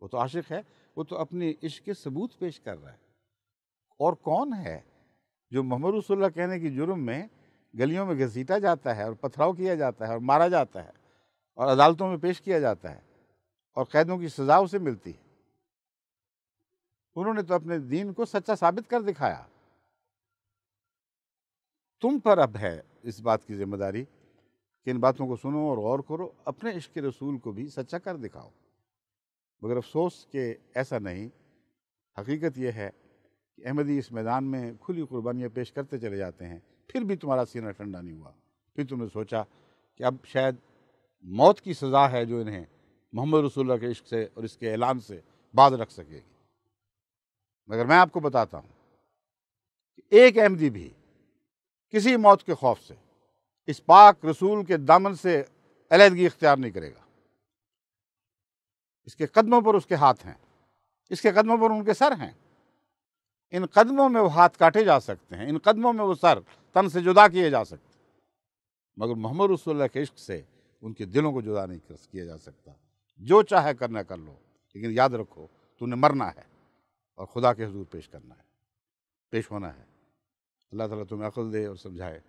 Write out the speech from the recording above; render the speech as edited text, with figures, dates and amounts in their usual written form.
وہ تو عاشق ہے، وہ تو اپنی عشق کے ثبوت پیش کر رہا ہے۔ اور کون ہے جو محمد رسول اللہ کہنے کی جرم میں گلیوں میں گھسیٹا جاتا ہے اور پتھراؤ کیا جاتا ہے اور مارا جاتا ہے اور عدالتوں میں پیش کیا جاتا ہے اور قیدوں کی سزا اسے ملتی ہے؟ انہوں نے تو اپنے دین کو سچا ثابت کر دکھایا۔ تم پر اب ہے اس بات کی ذمہ داری کہ ان باتوں کو سنو اور غور کرو، اپنے عشق رسول کو بھی سچا کر دکھاؤ۔ مگر افسوس کہ ایسا نہیں۔ حقیقت یہ ہے کہ احمدی اس میدان میں کھلی قربانیاں پیش کرتے چلے جاتے ہیں، پھر بھی تمہارا سینہ ٹھنڈا نہیں ہوا۔ پھر تم نے سوچا کہ اب شاید موت کی سزا ہے جو انہیں محمد رسول اللہ کے عشق سے اور اس کے اعلان سے باز رکھ سکے گی۔ مگر میں آپ کو بتاتا ہوں کہ ایک احمدی بھی کسی موت کے خوف سے اس پاک رسول کے دامن سے علیحدگی اختیار نہیں کرے گا۔ اس کے قدموں پر اس کے ہاتھ ہیں، اس کے قدموں پر ان کے سر ہیں۔ ان قدموں میں وہ ہاتھ کاٹے جا سکتے ہیں، ان قدموں میں وہ سر تن سے جدا کیے جا سکتے ہیں، مگر محمد رسول اللہ کے عشق سے ان کے دلوں کو جدا نہیں کیا جا سکتا۔ جو چاہے کرنا کر لو، لیکن یاد رکھو تو نے مرنا ہے اور خدا کے حضور پیش کرنا ہے، پیش ہونا ہے۔ اللہ تعالیٰ تمہیں عقل دے اور سمجھائے۔